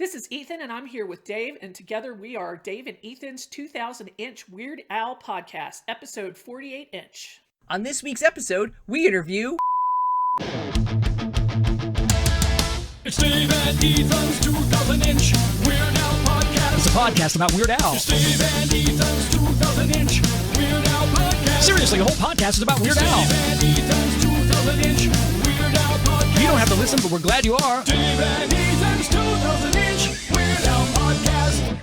This is Ethan, and I'm here with Dave, and together we are Dave and Ethan's 2000-inch Weird Al podcast, episode 48-inch. On this week's episode, we interview... It's Dave and Ethan's 2000-inch Weird Al podcast. It's a podcast about Weird Al. It's Dave and Ethan's 2000-inch Weird Al podcast. Seriously, the whole podcast is about Weird Al. Dave and Ethan's 2000-inch Weird Al podcast. You don't have to listen, but we're glad you are. Dave and Ethan's 2000-inch Weird Al podcast.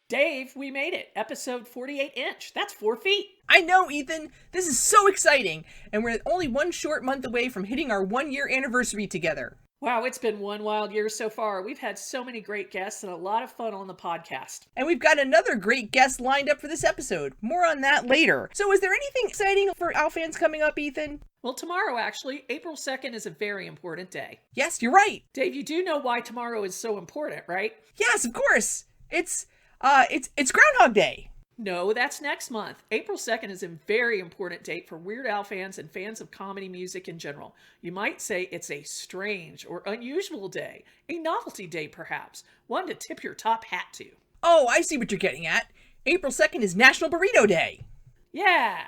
Dave, we made it. Episode 48-inch. That's 4 feet. I know, Ethan! This is so exciting! And we're only one short month away from hitting our 1-year anniversary together. Wow, it's been one wild year so far. We've had so many great guests and a lot of fun on the podcast. And we've got another great guest lined up for this episode. More on that later. So is there anything exciting for Al fans coming up, Ethan? Well, tomorrow, actually, April 2nd is a very important day. Yes, you're right. Dave, you do know why tomorrow is so important, right? Yes, of course. It's Groundhog Day. No, that's next month. April 2nd is a very important date for Weird Al fans and fans of comedy music in general. You might say it's a strange or unusual day, a novelty day perhaps, one to tip your top hat to. Oh, I see what you're getting at. April 2nd is National Burrito Day. Yeah.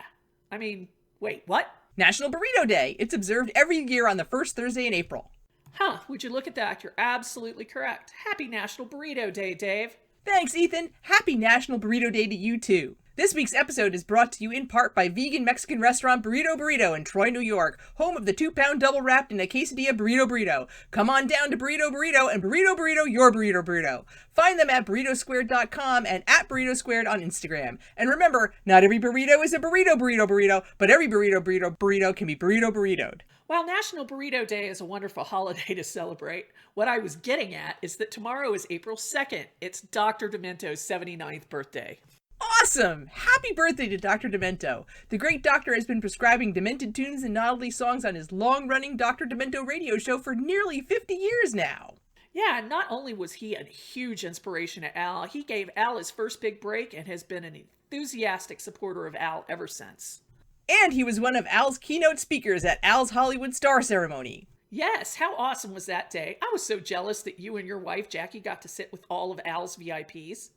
Wait, what? National Burrito Day. It's observed every year on the first Thursday in April. Huh, would you look at that? You're absolutely correct. Happy National Burrito Day, Dave. Thanks, Ethan. Happy National Burrito Day to you, too. This week's episode is brought to you in part by vegan Mexican restaurant Burrito in Troy, New York, home of the 2-pound double wrapped in a quesadilla burrito. Come on down to Burrito and Burrito your burrito. Find them at burritosquared.com and at burritosquared on Instagram. And remember, not every burrito is a burrito, but every burrito can be burritoed. While National Burrito Day is a wonderful holiday to celebrate, what I was getting at is that tomorrow is April 2nd. It's Dr. Demento's 79th birthday. Awesome! Happy birthday to Dr. Demento. The great doctor has been prescribing demented tunes and naughty songs on his long-running Dr. Demento radio show for nearly 50 years now. Yeah, not only was he a huge inspiration to Al, he gave Al his first big break and has been an enthusiastic supporter of Al ever since. And he was one of Al's keynote speakers at Al's Hollywood Star Ceremony. Yes, how awesome was that day? I was so jealous that you and your wife, Jackie, got to sit with all of Al's VIPs.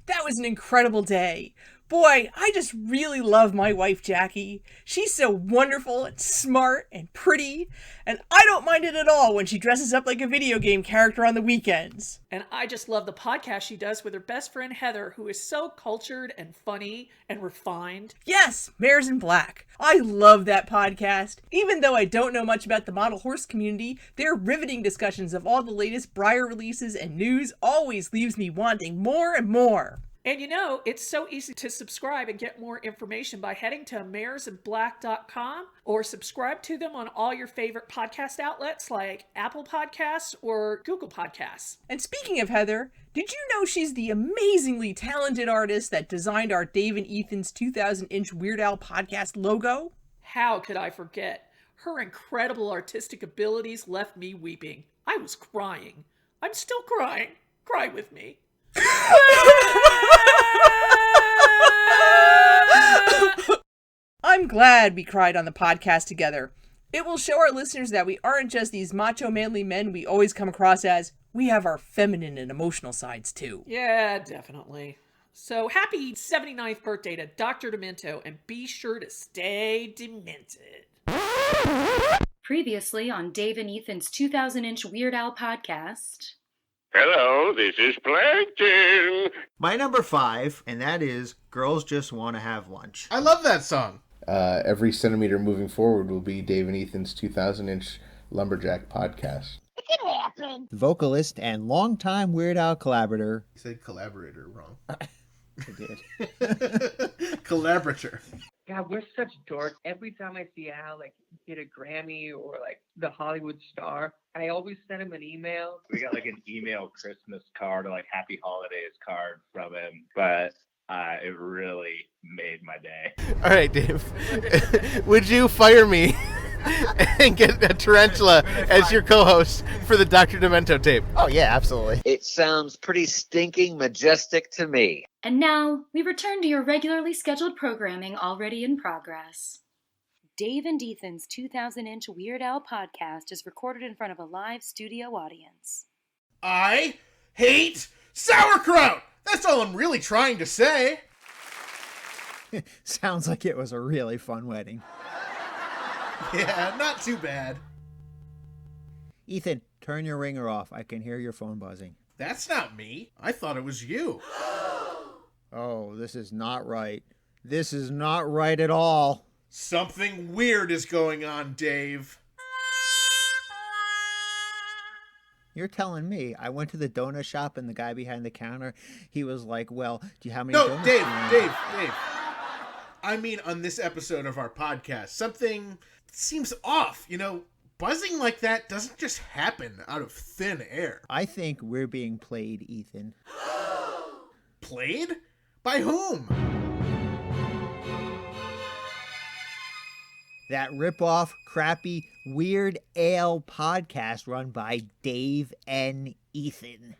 That was an incredible day. Boy, I just really love my wife, Jackie. She's so wonderful and smart and pretty, and I don't mind it at all when she dresses up like a video game character on the weekends. And I just love the podcast she does with her best friend, Heather, who is so cultured and funny and refined. Yes, Mares in Black. I love that podcast. Even though I don't know much about the model horse community, their riveting discussions of all the latest Breyer releases and news always leaves me wanting more and more. And you know, it's so easy to subscribe and get more information by heading to maresinblack.com or subscribe to them on all your favorite podcast outlets like Apple Podcasts or Google Podcasts. And speaking of Heather, did you know she's the amazingly talented artist that designed our Dave and Ethan's 2000-inch Weird Al podcast logo? How could I forget? Her incredible artistic abilities left me weeping. I was crying. I'm still crying. Cry with me. I'm glad we cried on the podcast together. It will show our listeners that we aren't just these macho manly men we always come across as. We have our feminine and emotional sides too. Yeah, definitely. So happy 79th birthday to Dr. Demento, and be sure to stay demented. Previously on Dave and Ethan's 2000-inch Weird Al podcast. Hello, this is Plankton. My number 5, and that is Girls Just Want to Have Lunch. I love that song. Every centimeter moving forward will be Dave and Ethan's 2000-inch Lumberjack podcast. It can happen. Vocalist and longtime Weird Al collaborator. You said collaborator wrong. I did. Collaborator. God, we're such dorks. Every time I see Al, get a Grammy or, the Hollywood Star, I always send him an email. We got, an email Christmas card or, Happy Holidays card from him. But it really made my day. All right, Dave. Would you fire me and get a tarantula as your co-host for the Dr. Demento tape? Oh, yeah, absolutely. It sounds pretty stinking majestic to me. And now, we return to your regularly scheduled programming already in progress. Dave and Ethan's 2000-inch Weird Al podcast is recorded in front of a live studio audience. I hate sauerkraut! That's all I'm really trying to say. Sounds like it was a really fun wedding. Yeah, not too bad. Ethan, turn your ringer off. I can hear your phone buzzing. That's not me. I thought it was you. Oh, this is not right. This is not right at all. Something weird is going on, Dave. You're telling me. I went to the donut shop and the guy behind the counter, he was like, well, do you have any donuts? No, Dave. I mean, on this episode of our podcast, something seems off. You know, buzzing like that doesn't just happen out of thin air. I think we're being played, Ethan. Played? By whom? That rip-off, crappy, Weird Ale podcast run by Dave and Ethan.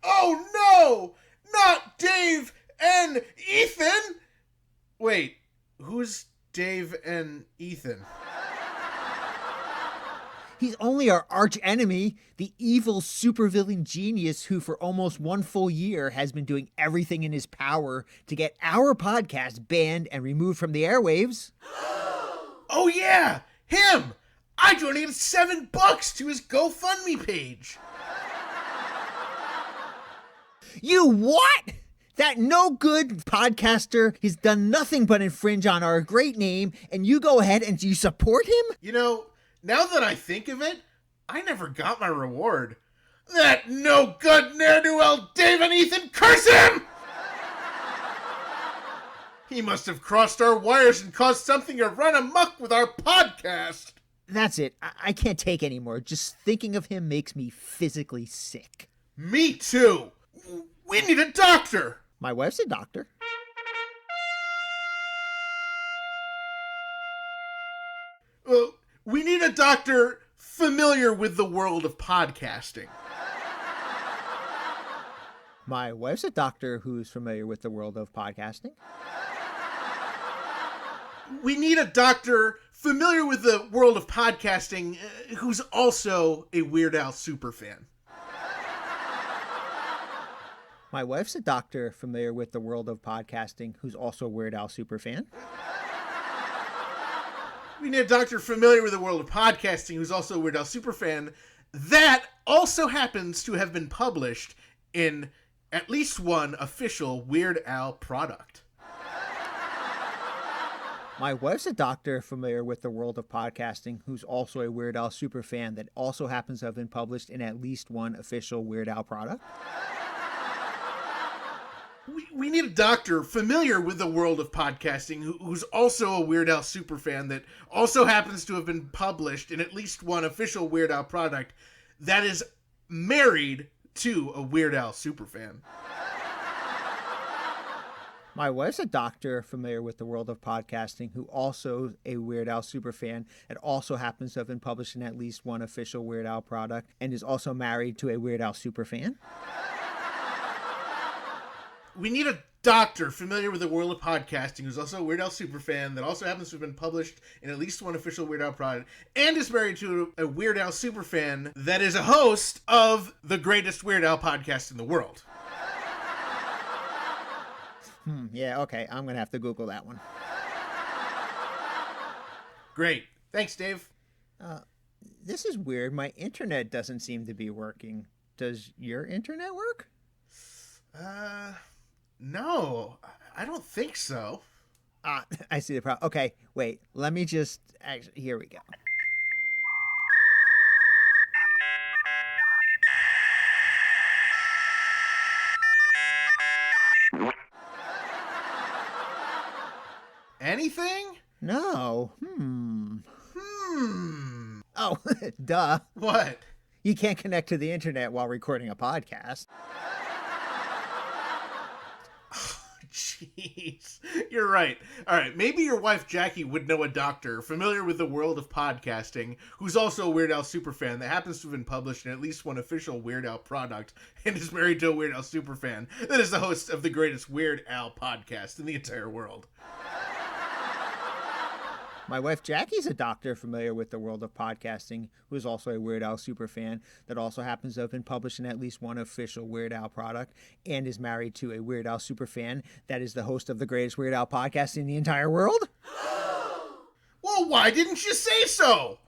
Oh no! Not Dave and Ethan! Wait, who's Dave and Ethan? He's only our arch enemy, the evil supervillain genius who for almost one full year has been doing everything in his power to get our podcast banned and removed from the airwaves. Oh yeah, him! I donated $7 to his GoFundMe page. You what? That no good podcaster has done nothing but infringe on our great name, and you go ahead and you support him? You know, now that I think of it, I never got my reward. That no good ne'er-do-well Dave and Ethan, curse him! He must have crossed our wires and caused something to run amok with our podcast. That's it. I can't take anymore. Just thinking of him makes me physically sick. Me too. We need a doctor. My wife's a doctor. We need a doctor familiar with the world of podcasting. My wife's a doctor who's familiar with the world of podcasting. We need a doctor familiar with the world of podcasting who's also a Weird Al superfan. My wife's a doctor familiar with the world of podcasting who's also a Weird Al superfan. We need a doctor familiar with the world of podcasting who's also a Weird Al superfan that also happens to have been published in at least one official Weird Al product. My wife's a doctor familiar with the world of podcasting who's also a Weird Al superfan that also happens to have been published in at least one official Weird Al product. We need a doctor familiar with the world of podcasting who's also a Weird Al superfan that also happens to have been published in at least one official Weird Al product that is married to a Weird Al superfan. My wife's a doctor familiar with the world of podcasting who also a Weird Al superfan and also happens to have been published in at least one official Weird Al product and is also married to a Weird Al superfan. We need a doctor familiar with the world of podcasting who's also a Weird Al superfan that also happens to have been published in at least one official Weird Al product and is married to a Weird Al superfan that is a host of the greatest Weird Al podcast in the world. Yeah, okay. I'm going to have to Google that one. Great. Thanks, Dave. This is weird. My internet doesn't seem to be working. Does your internet work? No. I don't think so. I see the problem. Okay, wait. Let me just... Actually, here we go. Anything? No. Oh, duh. What? You can't connect to the internet while recording a podcast. Jeez. You're right. All right, maybe your wife Jackie would know a doctor familiar with the world of podcasting who's also a Weird Al superfan that happens to have been published in at least one official Weird Al product and is married to a Weird Al superfan that is the host of the greatest Weird Al podcast in the entire world. My wife Jackie's a doctor familiar with the world of podcasting, who is also a Weird Al superfan that also happens to have been published in at least one official Weird Al product and is married to a Weird Al superfan that is the host of the greatest Weird Al podcast in the entire world. Well, why didn't you say so?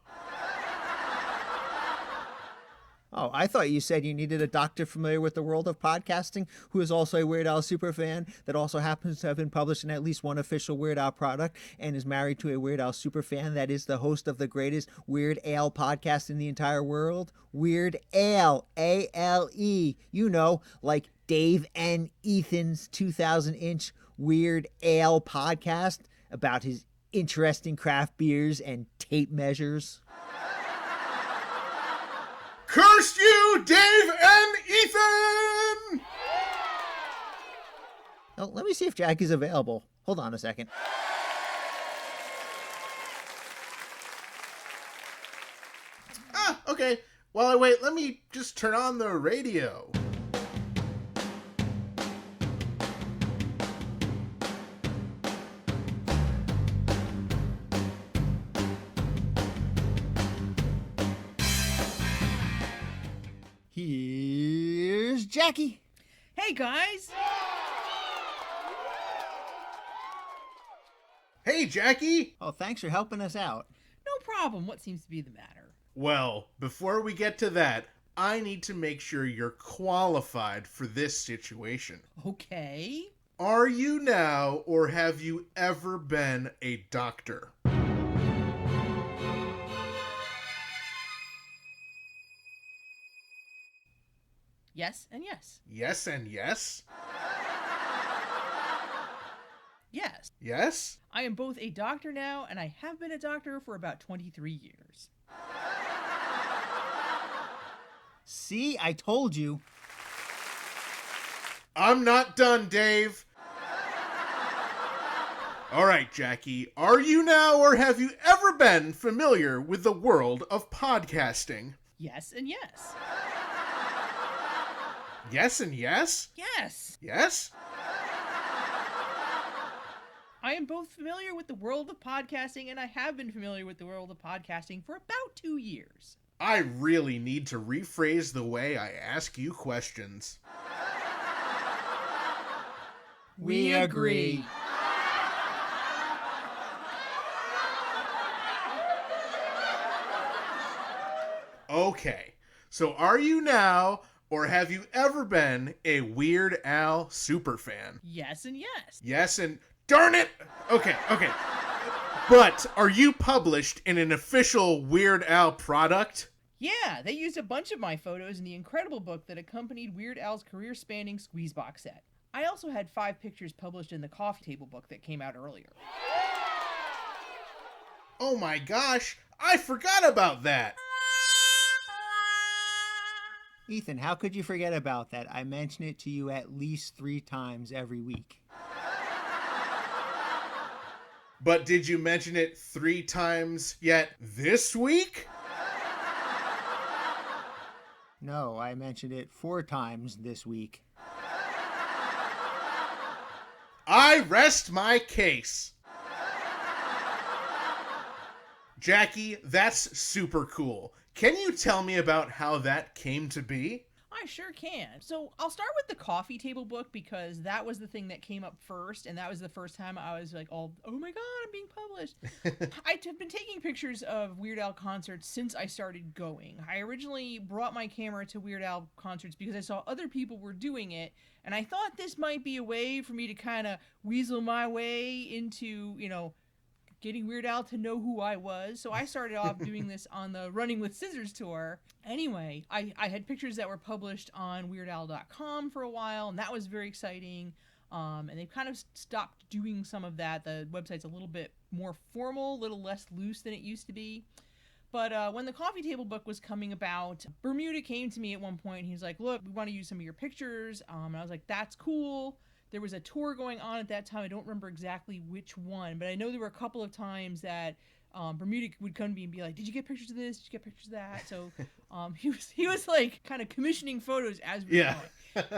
Oh, I thought you said you needed a doctor familiar with the world of podcasting who is also a Weird Al superfan that also happens to have been published in at least one official Weird Al product and is married to a Weird Al superfan that is the host of the greatest Weird Al podcast in the entire world. Weird Al, A-L-E. You know, like Dave and Ethan's 2,000-inch Weird Al podcast about his interesting craft beers and tape measures. Curse you, Dave and Ethan! Oh, let me see if Jackie's available. Hold on a second. Okay. While I wait, let me just turn on the radio. Here's Jackie. Hey, guys. Hey, Jackie! Oh, thanks for helping us out. No problem. What seems to be the matter? Well, before we get to that, I need to make sure you're qualified for this situation. Okay. Are you now, or have you ever been a doctor? Yes and yes. Yes and yes? Yes. Yes? I am both a doctor now, and I have been a doctor for about 23 years. See, I told you. I'm not done, Dave. All right, Jackie, are you now or have you ever been familiar with the world of podcasting? Yes and yes. Yes and yes? Yes. Yes? I am both familiar with the world of podcasting, and I have been familiar with the world of podcasting for about 2 years. I really need to rephrase the way I ask you questions. We agree. Okay, so are you now, or have you ever been a Weird Al superfan? Yes and yes. Yes and... Darn it! Okay. But are you published in an official Weird Al product? Yeah, they used a bunch of my photos in the incredible book that accompanied Weird Al's career-spanning squeeze box set. I also had 5 pictures published in the coffee table book that came out earlier. Oh my gosh, I forgot about that! Ethan, how could you forget about that? I mention it to you at least 3 times every week. But did you mention it 3 times yet this week? No, I mentioned it 4 times this week. I rest my case. Jackie, that's super cool. Can you tell me about how that came to be? I sure can. So I'll start with the coffee table book because that was the thing that came up first, and that was the first time I was like, oh my god, I'm being published. I've been taking pictures of Weird Al concerts since I started going. I originally brought my camera to Weird Al concerts because I saw other people were doing it, and I thought this might be a way for me to kind of weasel my way into, getting Weird Al to know who I was. So I started off doing this on the Running with Scissors tour. Anyway, I had pictures that were published on WeirdAl.com for a while, and that was very exciting. And they've kind of stopped doing some of that. The website's a little bit more formal, a little less loose than it used to be. But when the coffee table book was coming about, Bermuda came to me at one point, and he was like, look, we want to use some of your pictures. And I was like, that's cool. There was a tour going on at that time. I don't remember exactly which one, but I know there were a couple of times that Bermuda would come to me and be like, "Did you get pictures of this? Did you get pictures of that?" So he was like kind of commissioning photos as we were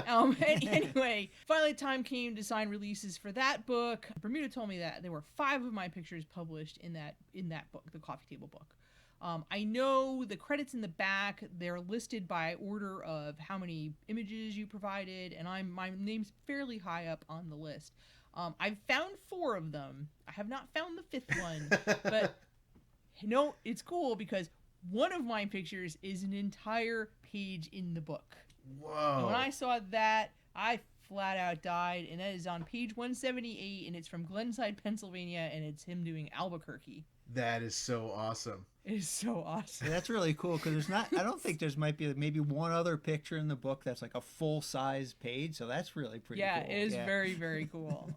going. Anyway, finally time came to sign releases for that book. Bermuda told me that there were 5 of my pictures published in that book, the coffee table book. I know the credits in the back, they're listed by order of how many images you provided, and my name's fairly high up on the list. I've found 4 of them. I have not found the 5th one, but it's cool because one of my pictures is an entire page in the book. Whoa. And when I saw that, I flat out died, and that is on page 178, and it's from Glenside, Pennsylvania, and it's him doing Albuquerque. That is so awesome. It is so awesome. Yeah, that's really cool because I don't think there's maybe one other picture in the book that's like a full-size page, so that's really pretty cool. Yeah, it is very, very cool.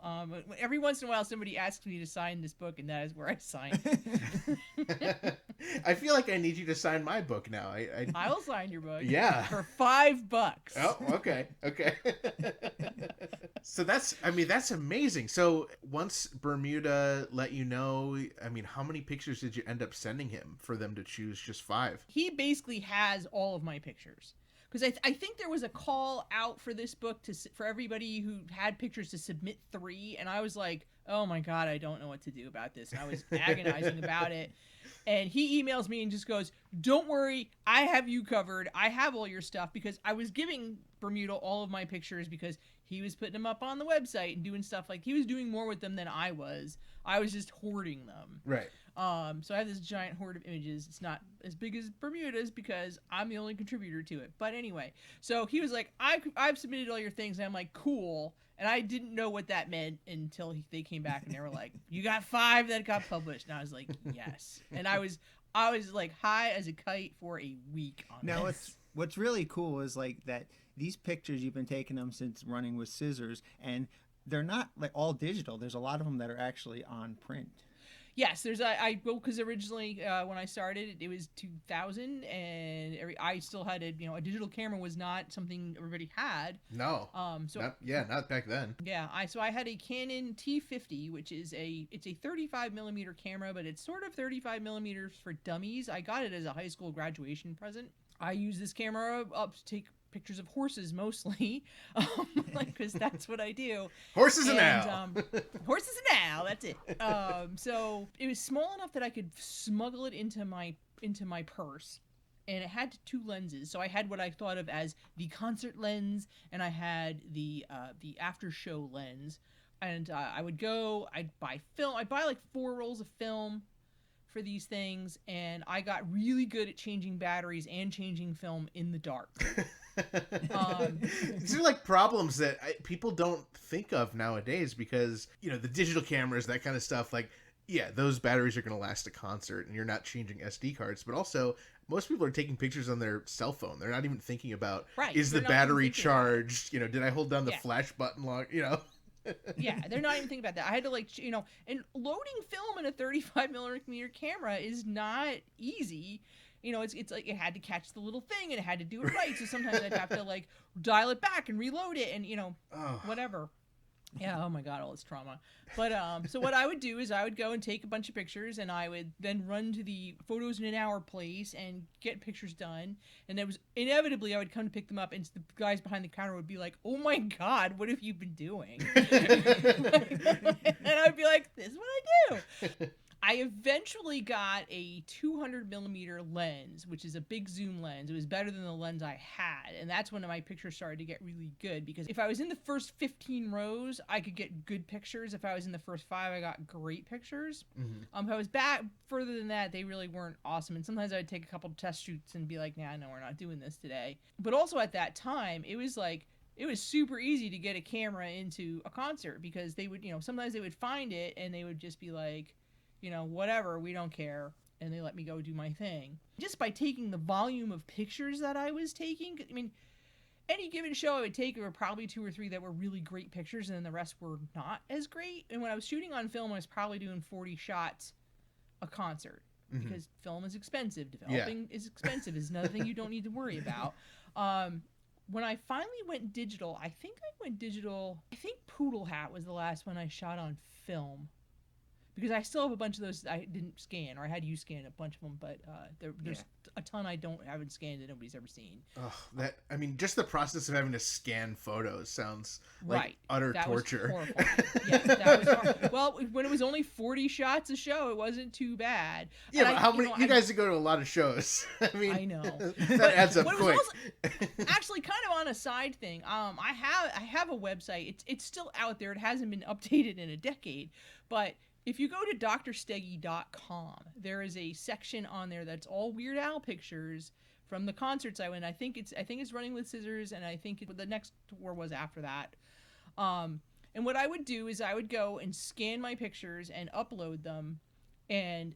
Every once in a while, somebody asks me to sign this book, and that is where I sign it. I feel like I need you to sign my book now. I will sign your book. Yeah. For $5. Oh, okay. So that's amazing. So once Bermuda let you know, how many pictures did you end up sending him for them to choose just 5? He basically has all of my pictures. Because I think there was a call out for this book for everybody who had pictures to submit 3, and I was like, oh my God, I don't know what to do about this. And I was agonizing about it. And he emails me and just goes, don't worry, I have you covered. I have all your stuff, because I was giving Bermuda all of my pictures because he was putting them up on the website and doing stuff. Like, he was doing more with them than I was. I was just hoarding them. Right. So I have this giant hoard of images. It's not as big as Bermuda's because I'm the only contributor to it. But anyway, so he was like, I've submitted all your things. And I'm like, cool. And I didn't know what that meant until they came back and they were like, you got 5 that got published. And I was like, yes. And I was like high as a kite for a week on now, this. What's really cool is like that these pictures, you've been taking them since running with scissors, and they're not like all digital. There's a lot of them that are actually on print. Yes, because originally when I started, it was 2000, and I still had a digital camera was not something everybody had. No. Not back then. Yeah, I had a Canon T50, which is it's a 35 millimeter camera, but it's sort of 35 millimeters for dummies. I got it as a high school graduation present. I use this camera up to take pictures of horses mostly, because that's what I do. Horses and owl. Horses and owl. That's it. So it was small enough that I could smuggle it into my purse, and it had 2 lenses. So I had what I thought of as the concert lens, and I had the after show lens. And I'd buy film. I'd buy like 4 rolls of film for these things, and I got really good at changing batteries and changing film in the dark. These are like problems that people don't think of nowadays, because the digital cameras, that kind of stuff, like, yeah, those batteries are going to last a concert and you're not changing SD cards, but also most people are taking pictures on their cell phone. They're not even thinking about, is the battery charged? Did I hold down the flash button long? Yeah, they're not even thinking about that. I had to and loading film in a 35 millimeter camera is not easy. It's like it had to catch the little thing and it had to do it right. So sometimes I'd have to like dial it back and reload it and whatever. Yeah, oh my God, all this trauma. But so what I would do is I would go and take a bunch of pictures, and I would then run to the photos in an hour place and get pictures done. And it was inevitably I would come to pick them up, and the guys behind the counter would be like, "Oh my God, what have you been doing?" And I'd be like, "This is what I do." I eventually got a 200 millimeter lens, which is a big zoom lens. It was better than the lens I had. And that's when my pictures started to get really good, because if I was in the first 15 rows, I could get good pictures. If I was in the first 5, I got great pictures. If I was back further than that, they really weren't awesome. And sometimes I would take a couple of test shoots and be like, nah, no, we're not doing this today. But also at that time, it was super easy to get a camera into a concert, because they would, sometimes they would find it and they would just be like, whatever, we don't care. And they let me go do my thing. Just by taking the volume of pictures that I was taking, any given show I would take, there were probably 2 or 3 that were really great pictures, and then the rest were not as great. And when I was shooting on film, I was probably doing 40 shots a concert, because film is expensive. Developing is expensive. Is another thing you don't need to worry about. When I finally went digital, I think Poodle Hat was the last one I shot on film. because I still have a bunch of those I didn't scan, or I had you scan a bunch of them, but there's a ton I haven't scanned that nobody's ever seen. Oh, just the process of having to scan photos sounds like utter that torture. Was horrifying. Yeah, that was horrifying. Well, when it was only 40 shots a show, it wasn't too bad. Yeah, but how many? You guys go to a lot of shows. I know that adds up quick. Actually, kind of on a side thing, I have a website. It's still out there. It hasn't been updated in a decade, but if you go to drsteggy.com, there is a section on there that's all Weird Al pictures from the concerts I went. I think it's Running with Scissors, and I think the next tour was after that. And what I would do is I would go and scan my pictures and upload them, and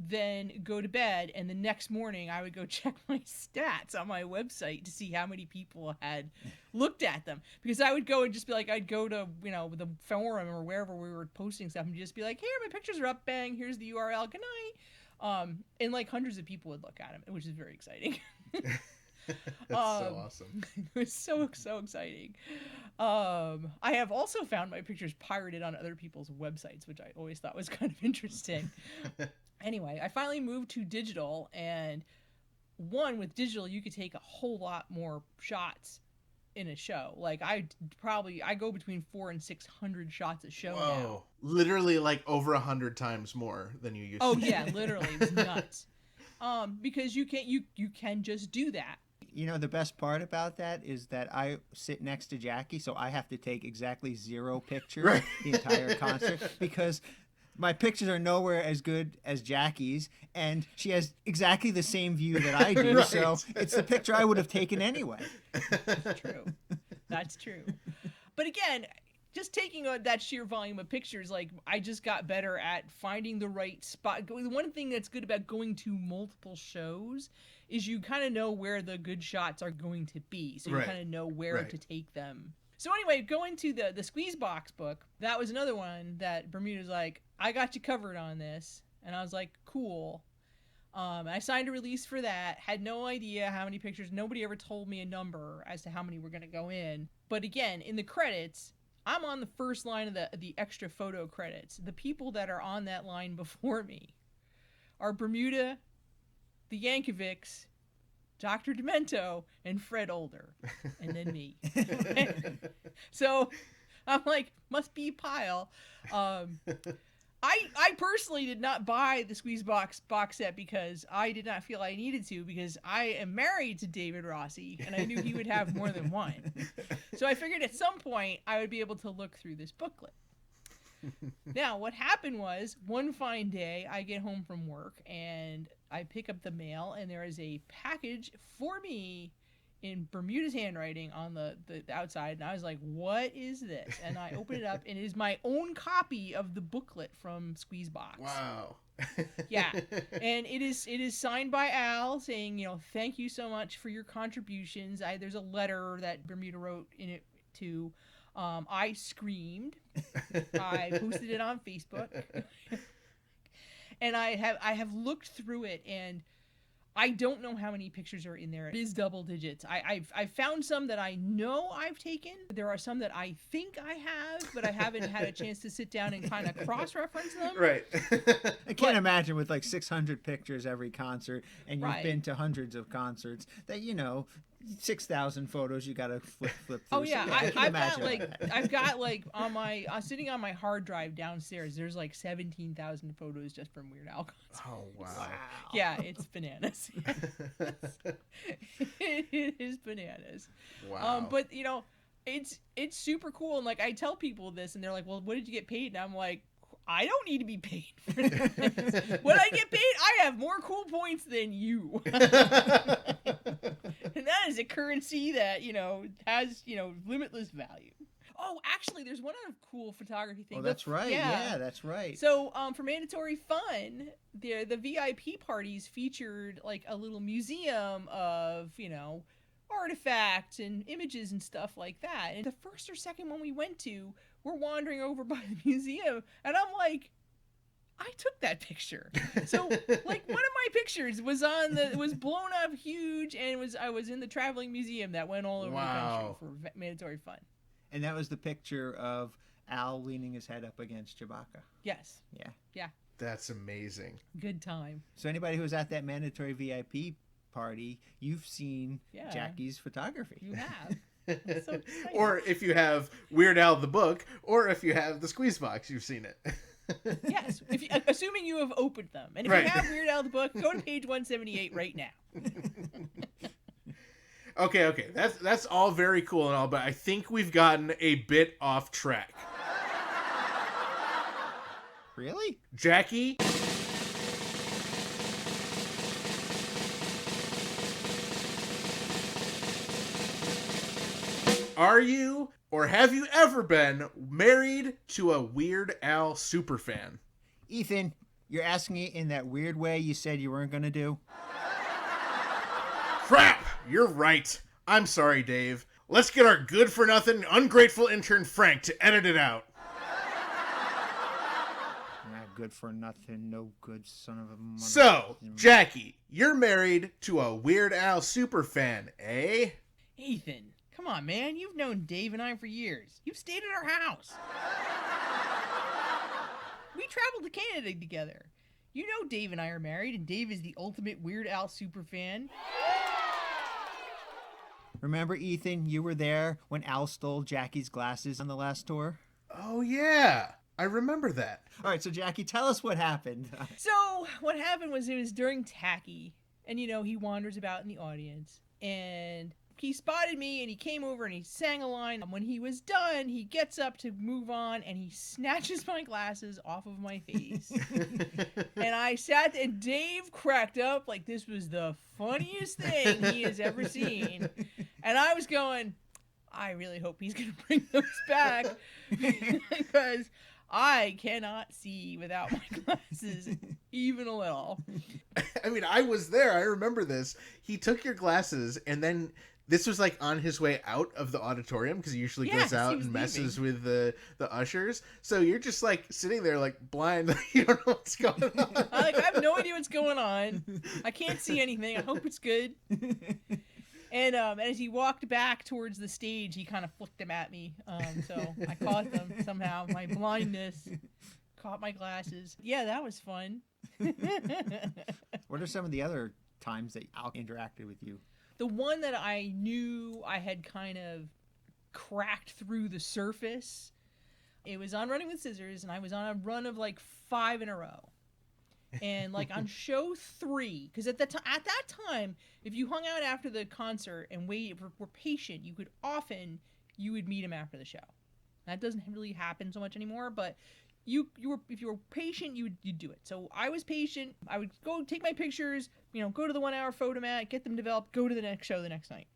then go to bed, and the next morning I would go check my stats on my website to see how many people had looked at them, because I would go and just be like, I'd go to the forum or wherever we were posting stuff and just be like, here, my pictures are up, bang, here's the URL, good night. And like hundreds of people would look at them, which is very exciting. That's so awesome. It was so exciting. I have also found my pictures pirated on other people's websites, which I always thought was kind of interesting. Anyway, I finally moved to digital, and with digital, you could take a whole lot more shots in a show. Like I go between 400 and 600 shots a show now. Literally like over 100 times more than you used to. Oh yeah, literally, it's nuts. Because you can just do that. You know, the best part about that is that I sit next to Jackie, so I have to take exactly 0 pictures the entire concert, because my pictures are nowhere as good as Jackie's, and she has exactly the same view that I do, so it's the picture I would have taken anyway. That's true. That's true. But again, just taking that sheer volume of pictures, like, I just got better at finding the right spot. One thing that's good about going to multiple shows is you kind of know where the good shots are going to be, so you kind of know where to take them. So anyway, going to the Squeeze Box book, that was another one that Bermuda's like, I got you covered on this. And I was like, cool. I signed a release for that, had no idea how many pictures. Nobody ever told me a number as to how many were going to go in. But again, in the credits, I'm on the first line of the extra photo credits. The people that are on that line before me are Bermuda, the Yankovics, Dr. Demento, and Fred Older, and then me. So I'm like, must be a pile. I personally did not buy the Squeeze Box set because I did not feel I needed to, because I am married to David Rossi, and I knew he would have more than one. So I figured at some point I would be able to look through this booklet. Now, what happened was, one fine day, I get home from work, and I pick up the mail, and there is a package for me in Bermuda's handwriting on the outside, and I was like, what is this? And I open it up, and it is my own copy of the booklet from Squeezebox. Wow. Yeah. And it is signed by Al, saying, thank you so much for your contributions. There's a letter that Bermuda wrote in it to... I screamed. I posted it on Facebook. And I have looked through it, and I don't know how many pictures are in there. It is double digits. I've found some that I know I've taken. There are some that I think I have, but I haven't had a chance to sit down and kind of cross-reference them. Right. I can't imagine with like 600 pictures every concert, and you've been to hundreds of concerts, that 6,000 photos you gotta flip through. Oh yeah, so, I've got on my sitting on my hard drive downstairs. There's like 17,000 photos just from Weird Al concerts. Oh wow. Yeah, it's bananas. It is bananas. Wow. But it's super cool, and like I tell people this, and they're like, "Well, what did you get paid?" And I'm like, I don't need to be paid for this. When I get paid, I have more cool points than you. And that is a currency that, has, limitless value. Oh, actually, there's one other cool photography thing. Oh, that's right. Yeah, that's right. So, for Mandatory Fun, the VIP parties featured, like, a little museum of, artifacts and images and stuff like that. And the first or second one we went to, we're wandering over by the museum, and I'm like, I took that picture. So, like, one of my pictures was was blown up huge, and I was in the traveling museum that went all over the country for Mandatory Fun. And that was the picture of Al leaning his head up against Chewbacca. Yes. Yeah. Yeah. That's amazing. Good time. So anybody who was at that mandatory VIP party, you've seen Jackie's photography. You have. So exciting. Or if you have Weird Al the book, or if you have the Squeeze Box, you've seen it. Yes, assuming you have opened them. And if Right. you have Weird Al the book, go to page 178 right now. Okay. That's all very cool and all, but I think we've gotten a bit off track. Really? Jackie? Are you, or have you ever been, married to a Weird Al superfan? Ethan, you're asking it in that weird way you said you weren't going to do? Crap! You're right. I'm sorry, Dave. Let's get our good-for-nothing, ungrateful intern Frank to edit it out. Not good for nothing, no good son of a mother. So, Jackie, you're married to a Weird Al superfan, eh? Ethan, come on, man. You've known Dave and I for years. You've stayed at our house. We traveled to Canada together. You know Dave and I are married, and Dave is the ultimate Weird Al superfan. Remember, Ethan, you were there when Al stole Jackie's glasses on the last tour? Oh, yeah. I remember that. All right, so Jackie, tell us what happened. So what happened was it was during Tacky, and he wanders about in the audience, and he spotted me, and he came over and he sang a line. And when he was done, he gets up to move on, and he snatches my glasses off of my face. And I sat there, and Dave cracked up like this was the funniest thing he has ever seen. And I was going, I really hope he's going to bring those back because I cannot see without my glasses even a little. I mean, I was there. I remember this. He took your glasses, and then this was like on his way out of the auditorium because he usually goes out and messes with the ushers. So you're just like sitting there like blind. You don't know what's going on. I have no idea what's going on. I can't see anything. I hope it's good. And as he walked back towards the stage, he kind of flicked them at me. So I caught them somehow. My blindness caught my glasses. Yeah, that was fun. What are some of the other times that Al interacted with you? The one that I knew I had kind of cracked through the surface, it was on Running with Scissors, and I was on a run of like 5 in a row. And like on show 3, because at that time, if you hung out after the concert and were patient, you would meet him after the show. That doesn't really happen so much anymore, but if you were patient, you'd do it. So I was patient. I would go take my pictures, go to the 1 hour photomat, get them developed, go to the next show the next night.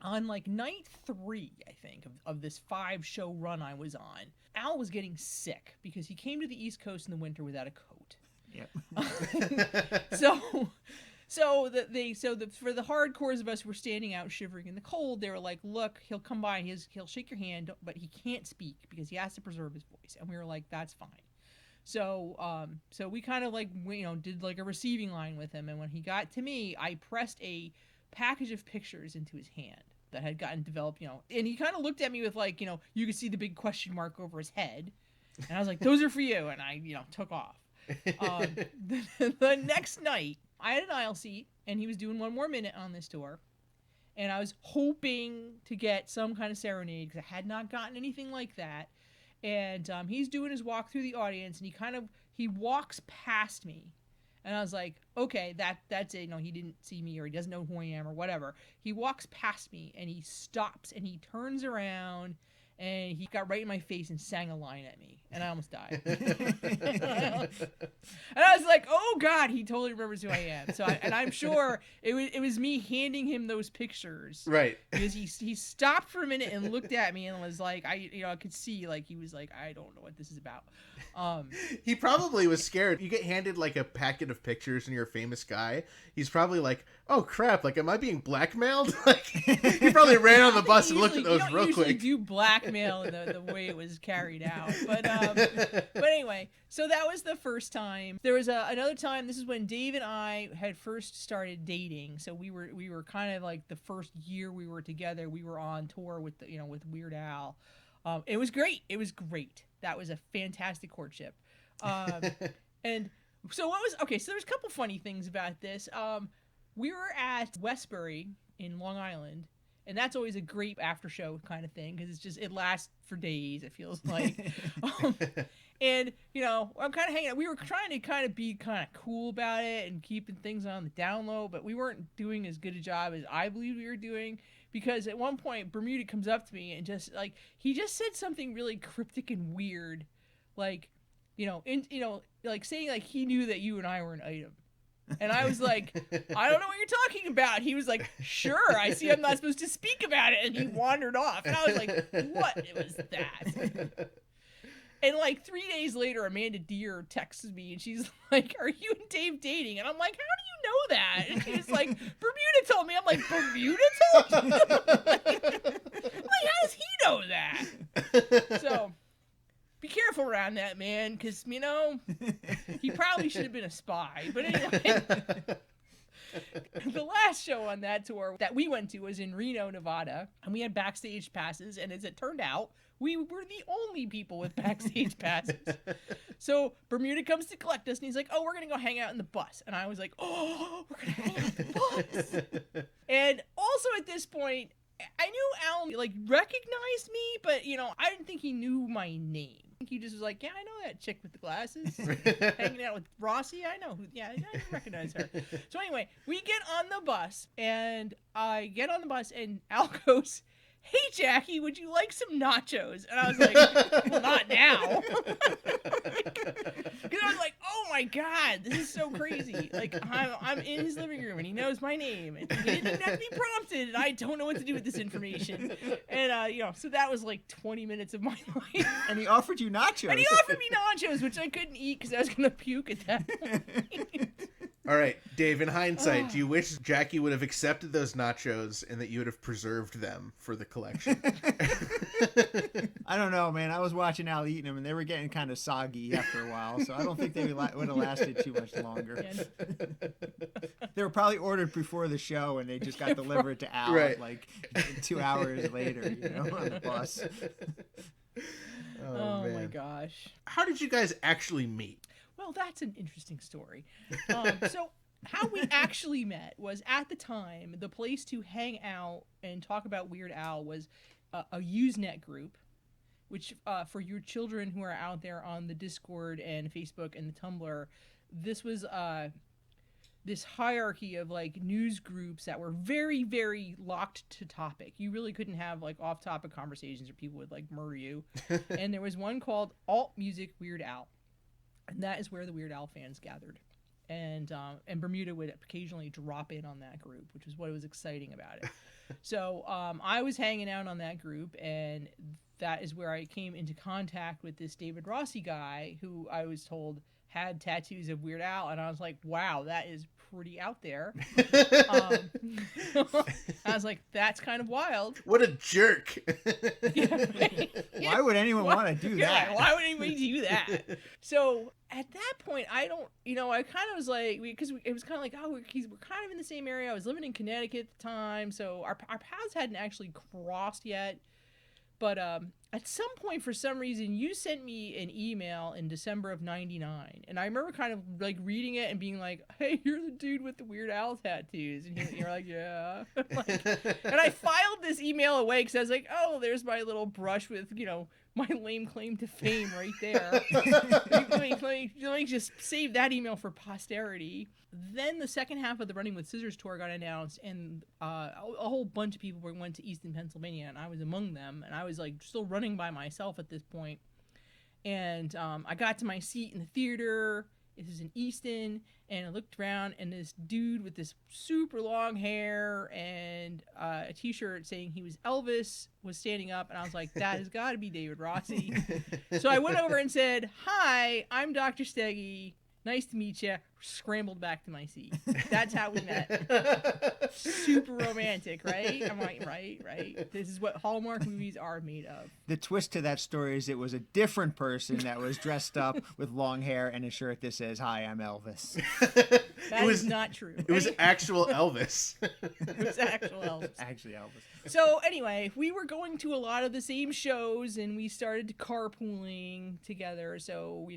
On like night 3, I think, of this 5 show run I was on, Al was getting sick because he came to the East Coast in the winter without a coat. Yep. So for the hardcores of us who were standing out shivering in the cold, they were like, look, he'll come by, he'll shake your hand, but he can't speak because he has to preserve his voice. And we were like, that's fine. So we kind of like, did like a receiving line with him. And when he got to me, I pressed a package of pictures into his hand that had gotten developed, and he kind of looked at me with like, you could see the big question mark over his head. And I was like, those are for you. And I, took off. The next night, I had an aisle seat, and he was doing 1 more minute on this tour, and I was hoping to get some kind of serenade because I had not gotten anything like that. And he's doing his walk through the audience, and he walks past me, and I was like, okay, that's it. He didn't see me, or he doesn't know who I am, or whatever. He walks past me, and he stops, and he turns around, and he got right in my face and sang a line at me, and I almost died. And I was like, oh God, he totally remembers who I am. So, I'm sure it was me handing him those pictures, right? Because he stopped for a minute and looked at me and was like, I could see like he was like, I don't know what this is about. He probably was scared. You get handed like a packet of pictures and you're a famous guy. He's probably like, oh crap, like am I being blackmailed? Like he probably ran on the bus and looked at those real quick. Do blackmail in the way it was carried out, but anyway, so that was the first time. There was another time. This is when Dave and I had first started dating. So we were kind of like the first year we were together. We were on tour with with Weird Al. It was great. It was great. That was a fantastic courtship. And so so there's a couple funny things about this. We were at Westbury in Long Island, and that's always a great after show kind of thing because it lasts for days, it feels like. And, I'm kind of hanging out. We were trying to kind of be kind of cool about it and keeping things on the down low, but we weren't doing as good a job as I believe we were doing because at one point Bermuda comes up to me and he just said something really cryptic and weird, like, like saying like he knew that you and I were an item. And I was like, I don't know what you're talking about. He was like, sure, I see I'm not supposed to speak about it. And he wandered off. And I was like, what was that? And like 3 days later, Amanda Deere texts me and she's like, are you and Dave dating? And I'm like, how do you know that? And she's like, Bermuda told me. I'm like, Bermuda told you? Like, how does he know that? So be careful around that man, because, he probably should have been a spy. But anyway, the last show on that tour that we went to was in Reno, Nevada, and we had backstage passes, and as it turned out, we were the only people with backstage passes. So Bermuda comes to collect us, and he's like, oh, we're going to go hang out in the bus. And I was like, oh, we're going to hang out in the bus. And also at this point, I knew Al, recognized me, but, I didn't think he knew my name. I think he just was like, yeah, I know that chick with the glasses hanging out with Rossi. I know who, yeah, I didn't recognize her. So anyway, we get on the bus, and I get on the bus, and Al goes, hey, Jackie, would you like some nachos? And I was like, well, not now. Because I was like, oh my God, this is so crazy. Like, I'm in his living room, and he knows my name, and he didn't have to be prompted, and I don't know what to do with this information. And, so that was like 20 minutes of my life. And he offered you nachos. And he offered me nachos, which I couldn't eat because I was going to puke at that point. All right, Dave, in hindsight, do you wish Jackie would have accepted those nachos and that you would have preserved them for the collection? I don't know, man. I was watching Al eating them, and they were getting kind of soggy after a while, so I don't think they would have lasted too much longer. They were probably ordered before the show, and they just got delivered to Al 2 hours later, on the bus. Oh my gosh. How did you guys actually meet? Well, that's an interesting story. So how we actually met was, at the time, the place to hang out and talk about Weird Al was a Usenet group, which for your children who are out there on the Discord and Facebook and the Tumblr, this was this hierarchy of news groups that were very, very locked to topic. You really couldn't have off-topic conversations or people would murder you. And there was one called Alt Music Weird Al. And that is where the Weird Al fans gathered. And Bermuda would occasionally drop in on that group, which is what was exciting about it. So I was hanging out on that group, and that is where I came into contact with this David Rossi guy who I was told had tattoos of Weird Al. And I was like, wow, that is pretty out there. I was like, that's kind of wild. What a jerk. Why would anyone want to do that? Why would anybody do that? So at that point, I kind of was like, because it was kind of like, we're kind of in the same area. I was living in Connecticut at the time, so our paths hadn't actually crossed yet. But at some point, for some reason, you sent me an email in December of '99, and I remember kind of reading it and being like, "Hey, you're the dude with the Weird Al tattoos," and you're like, "Yeah." And I filed this email away because I was like, "Oh, there's my little brush with my lame claim to fame right there. let me just save that email for posterity." Then the second half of the Running with Scissors tour got announced, and a whole bunch of people went to Easton, Pennsylvania, and I was among them. And I was still running by myself at this point. And I got to my seat in the theater. This is in Easton, and I looked around, and this dude with this super long hair and a T-shirt saying he was Elvis was standing up, and I was like, that has got to be David Rossi. So I went over and said, "Hi, I'm Dr. Steggy. Nice to meet you. Scrambled back to my seat. That's how we met. Super romantic, right? I'm like, right. This is what Hallmark movies are made of. The twist to that story is it was a different person that was dressed up with long hair and a shirt that says, "Hi, I'm Elvis." That is not true. It was actual Elvis. It was actual Elvis. Actually, Elvis. So anyway, we were going to a lot of the same shows, and we started carpooling together. So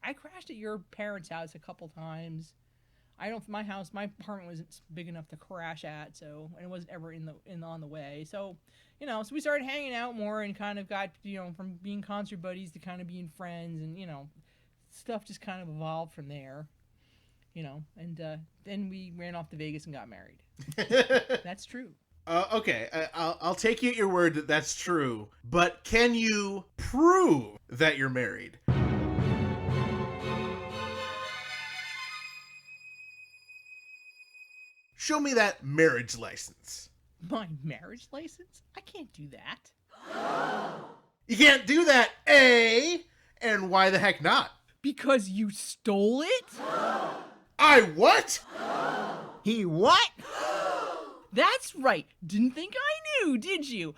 I crashed at your parents' house a couple times. My apartment wasn't big enough to crash at, and it wasn't ever on the way. So, so we started hanging out more and kind of got, from being concert buddies to kind of being friends, and stuff just kind of evolved from there. And then we ran off to Vegas and got married. That's true. Okay, I'll take you at your word that that's true, but can you prove that you're married? Show me that marriage license. My marriage license? I can't do that. You can't do that, A? And why the heck not? Because you stole it? I what? He what? That's right. Didn't think I knew, did you?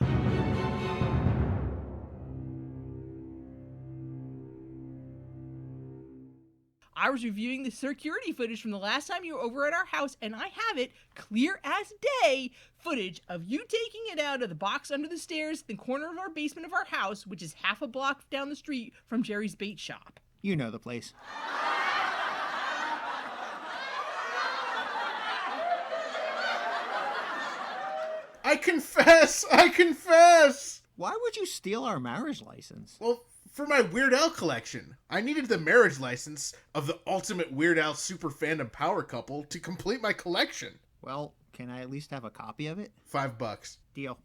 I was reviewing the security footage from the last time you were over at our house, and I have it, clear as day, footage of you taking it out of the box under the stairs in the corner of our basement of our house, which is half a block down the street from Jerry's bait shop. You know the place. I confess! Why would you steal our marriage license? Well, for my Weird Al collection. I needed the marriage license of the ultimate Weird Al super fandom power couple to complete my collection. Well, can I at least have a copy of it? $5. Deal.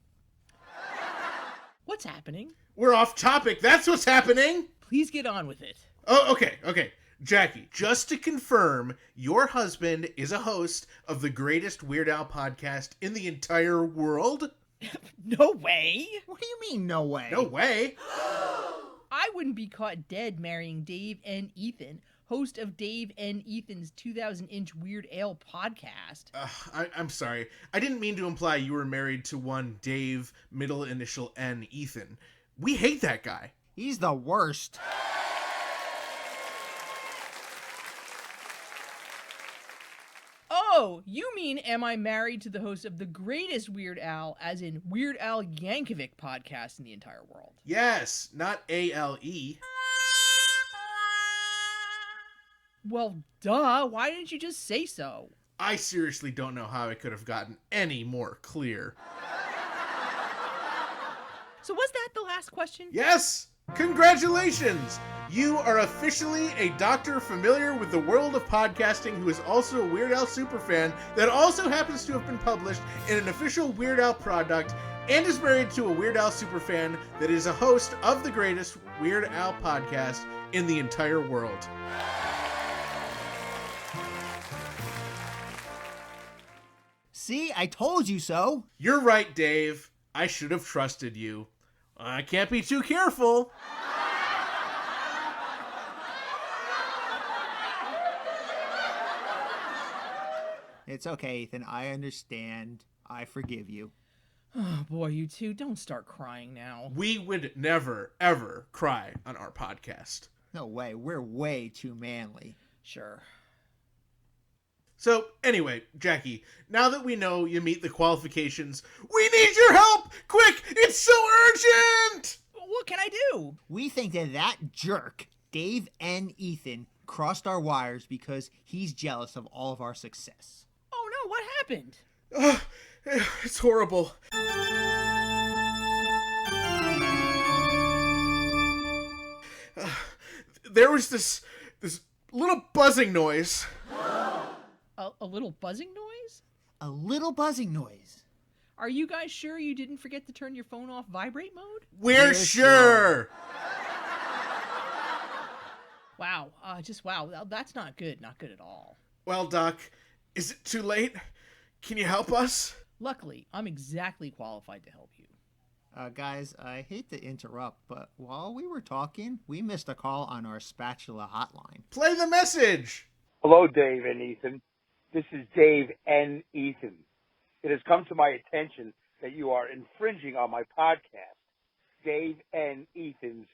What's happening? We're off topic. That's what's happening. Please get on with it. Oh, okay. Jackie, just to confirm, your husband is a host of the greatest Weird Al podcast in the entire world? No way. What do you mean, no way? No way. I wouldn't be caught dead marrying Dave and Ethan, host of Dave and Ethan's 2000-inch Weird Al podcast. I'm sorry. I didn't mean to imply you were married to one Dave, middle initial N, Ethan. We hate that guy. He's the worst. Oh, you mean am I married to the host of the greatest Weird Al, as in Weird Al Yankovic podcast in the entire world? Yes, not A-L-E. Well, duh. Why didn't you just say so? I seriously don't know how I could have gotten any more clear. So was that the last question? Yes! Congratulations! You are officially a doctor familiar with the world of podcasting who is also a Weird Al superfan that also happens to have been published in an official Weird Al product and is married to a Weird Al superfan that is a host of the greatest Weird Al podcast in the entire world. See, I told you so. You're right, Dave. I should have trusted you. I can't be too careful. It's okay, Ethan. I understand. I forgive you. Oh, boy, you two, don't start crying now. We would never, ever cry on our podcast. No way. We're way too manly. Sure. So, anyway, Jackie, now that we know you meet the qualifications, we need your help! Quick! It's so urgent! What can I do? We think that jerk, Dave and Ethan, crossed our wires because he's jealous of all of our success. Oh, no, what happened? It's horrible. There was this little buzzing noise. A little buzzing noise? A little buzzing noise. Are you guys sure you didn't forget to turn your phone off vibrate mode? We're sure. Wow. Wow. That's not good. Not good at all. Well, Doc, is it too late? Can you help us? Luckily, I'm exactly qualified to help you. Guys, I hate to interrupt, but while we were talking, we missed a call on our spatula hotline. Play the message! Hello, Dave and Ethan. This is Dave N. Ethan. It has come to my attention that you are infringing on my podcast, Dave N. Ethan's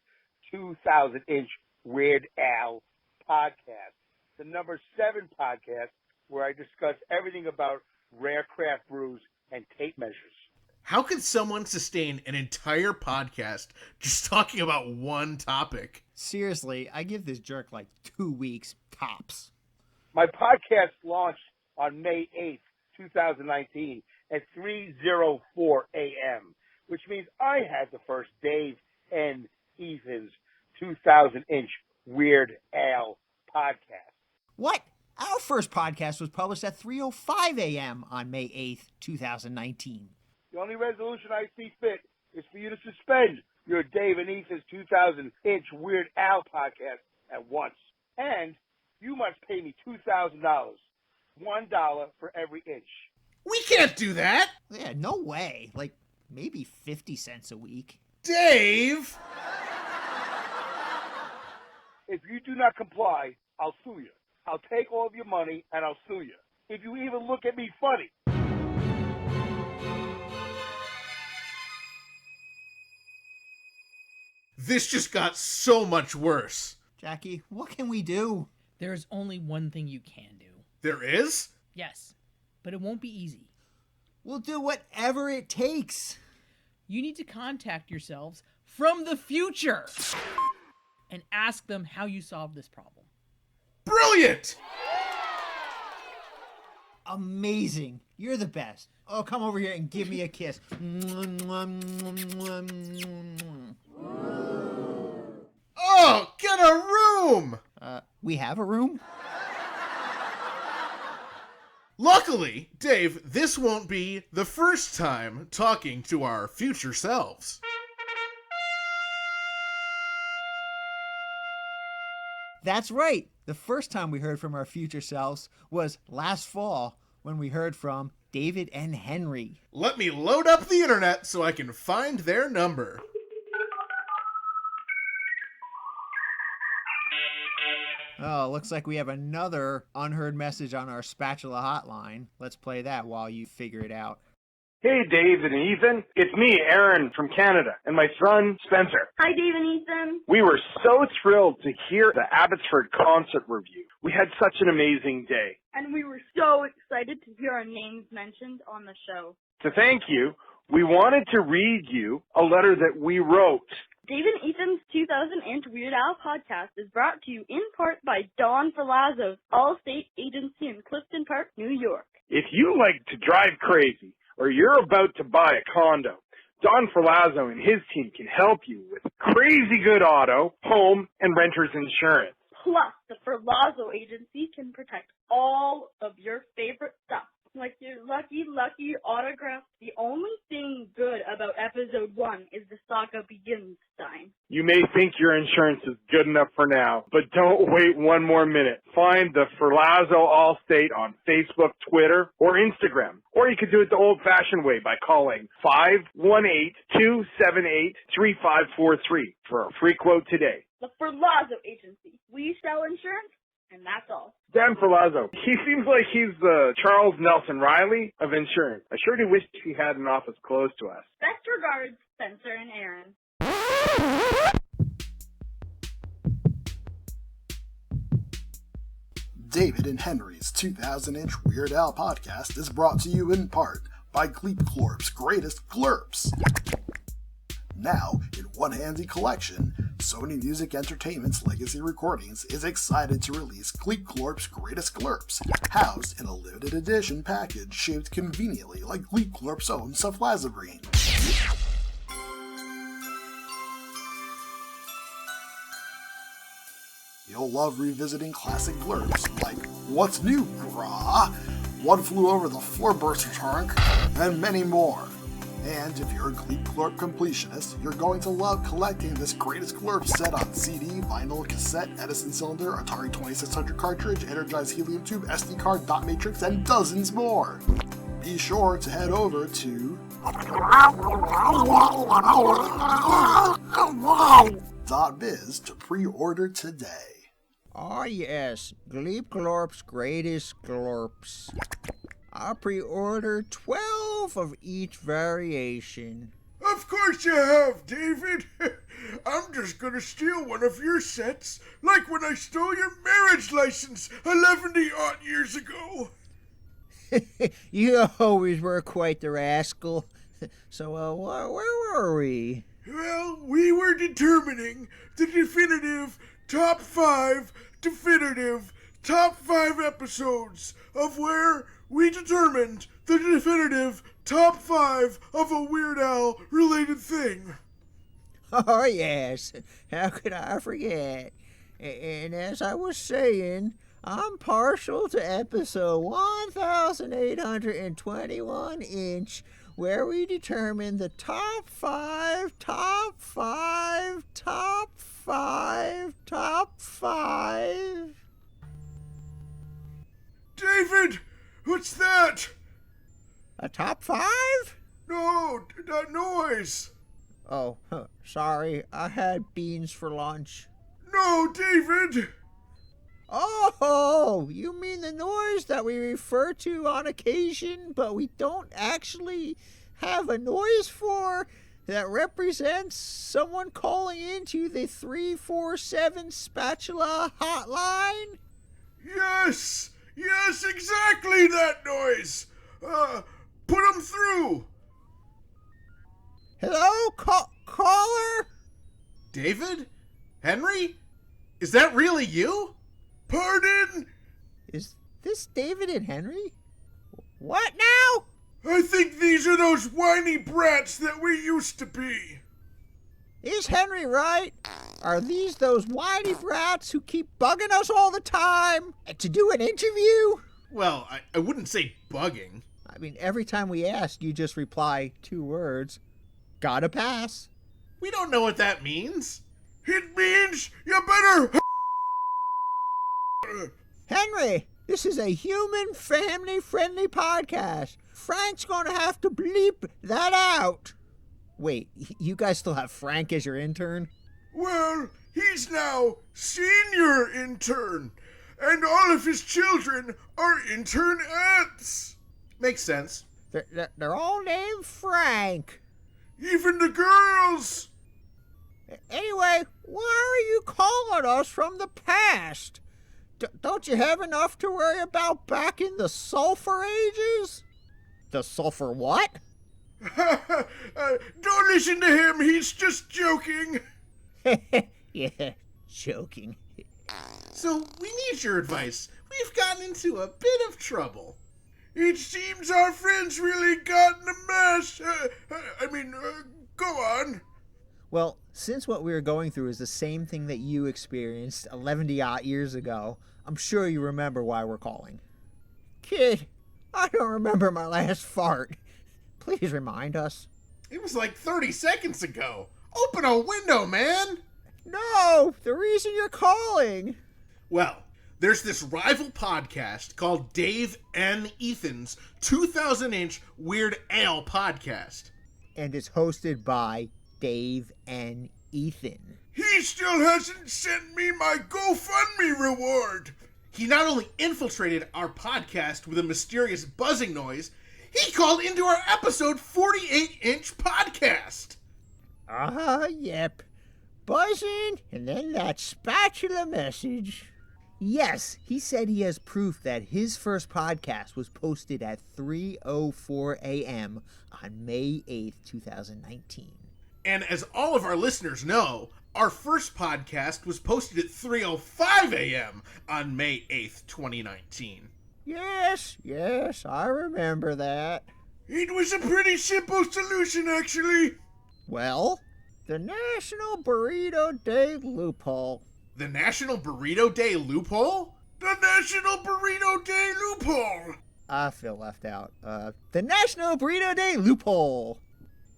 2,000-inch Weird Al podcast, the number 7 podcast where I discuss everything about rare craft brews and tape measures. How could someone sustain an entire podcast just talking about one topic? Seriously, I give this jerk like 2 weeks, tops. My podcast launched on May 8th, 2019 at 3:04 a.m., which means I had the first Dave N. Ethan's 2,000-inch Weird Al podcast. What? Our first podcast was published at 3:05 a.m. on May 8th, 2019. The only resolution I see fit is for you to suspend your Dave and Ethan's 2,000-inch Weird Al podcast at once. And you must pay me $2,000, $1 for every inch. We can't do that! Yeah, no way. Like, maybe 50 cents a week. Dave! If you do not comply, I'll sue you. I'll take all of your money and I'll sue you. If you even look at me funny. This just got so much worse. Jackie, what can we do? There's only one thing you can do. There is? Yes, but it won't be easy. We'll do whatever it takes. You need to contact yourselves from the future and ask them how you solved this problem. Brilliant! Amazing. You're the best. Oh, come over here and give me a kiss. Oh, get a room! We have a room? Luckily, Dave, this won't be the first time talking to our future selves. That's right. The first time we heard from our future selves was last fall when we heard from David and Henry. Let me load up the internet so I can find their number. Oh, looks like we have another unheard message on our spatula hotline. Let's play that while you figure it out. Hey, Dave and Ethan. It's me, Aaron, from Canada, and my son, Spencer. Hi, Dave and Ethan. We were so thrilled to hear the Abbotsford concert review. We had such an amazing day. And we were so excited to hear our names mentioned on the show. To thank you, we wanted to read you a letter that we wrote. Dave and Ethan's 2000-inch Weird Al podcast is brought to you in part by Don Falazzo's Allstate Agency in Clifton Park, New York. If you like to drive crazy or you're about to buy a condo, Don Falazzo and his team can help you with crazy good auto, home, and renter's insurance. Plus, the Falazzo Agency can protect all of your favorite stuff, like your lucky autograph. The only thing good about episode 1 is the saga begins time. You may think your insurance is good enough for now, but don't wait one more minute. Find the Falazzo Allstate on Facebook, Twitter, or Instagram. Or you could do it the old-fashioned way by calling 518-278-3543 for a free quote today. The Falazzo Agency. We sell insurance, and that's all. Dan Falazzo. He seems like he's the Charles Nelson Riley of insurance. I sure do wish he had an office close to us. Best regards, Spencer and Aaron. David and Henry's 2000-inch Weird Al podcast is brought to you in part by Gleepglorp's Greatest Glurps. Now, in one handy collection, Sony Music Entertainment's Legacy Recordings is excited to release Gleepglorp's Greatest Glurps, housed in a limited edition package shaped conveniently like Gleepglorp's own Suflazabrine. You'll love revisiting classic glurps like What's New, Grah?, One Flew Over the Floorburster Trunk, and many more. And if you're a Gleepglorp completionist, you're going to love collecting this Greatest Glurp set on CD, vinyl, cassette, Edison cylinder, Atari 2600 cartridge, Energized helium tube, SD card, dot matrix, and dozens more. Be sure to head over to .biz to pre-order today. Oh yes, Gleep Glorp's greatest glorps. I'll pre-order 12 of each variation. Of course you have, David. I'm just gonna steal one of your sets, like when I stole your marriage license 11-odd years ago. You always were quite the rascal. So, where were we? Well, we were determining the definitive top 5 episodes of where we determined the definitive top 5 of a Weird Al related thing. Oh yes, how could I forget? And as I was saying, I'm partial to episode 1821 inch, where we determine the top 5. David, what's that? A top 5? No, that noise. Oh, sorry, I had beans for lunch. No, David! Oh, you mean the noise that we refer to on occasion, but we don't actually have a noise for, that represents someone calling into the 347 spatula hotline? Yes, exactly that noise. Put him through. Hello, caller? David? Henry? Is that really you? Pardon? Is this David and Henry? What now? I think these are those whiny brats that we used to be. Is Henry right? Are these those whiny brats who keep bugging us all the time to do an interview? Well, I wouldn't say bugging. I mean, every time we ask, you just reply 2 words. Gotta pass. We don't know what that means. It means you better... Henry, this is a human, family-friendly podcast. Frank's gonna have to bleep that out. Wait, you guys still have Frank as your intern? Well, he's now senior intern, and all of his children are internettes. Makes sense. They're all named Frank. Even the girls. Anyway, why are you calling us from the past? Don't you have enough to worry about back in the sulfur ages? The sulfur what? Don't listen to him, he's just joking. Yeah, joking. So, we need your advice. We've gotten into a bit of trouble. It seems our friends really got in a mess. Go on. Well, since what we were going through is the same thing that you experienced 11-odd years ago, I'm sure you remember why we're calling. Kid, I don't remember my last fart. Please remind us. It was like 30 seconds ago. Open a window, man. No, the reason you're calling. Well, there's this rival podcast called Dave and Ethan's 2000-inch Weird Al podcast. And it's hosted by Dave and Ethan. He still hasn't sent me my GoFundMe reward. He not only infiltrated our podcast with a mysterious buzzing noise, he called into our episode 48-inch podcast. Yep. Buzzing, and then that spatula message. Yes, he said he has proof that his first podcast was posted at 3:04 a.m. on May 8th, 2019. And as all of our listeners know, our first podcast was posted at 3:05 a.m. on May 8th, 2019. Yes, I remember that. It was a pretty simple solution, actually. Well, the National Burrito Day loophole. The National Burrito Day loophole? The National Burrito Day loophole! I feel left out. The National Burrito Day loophole.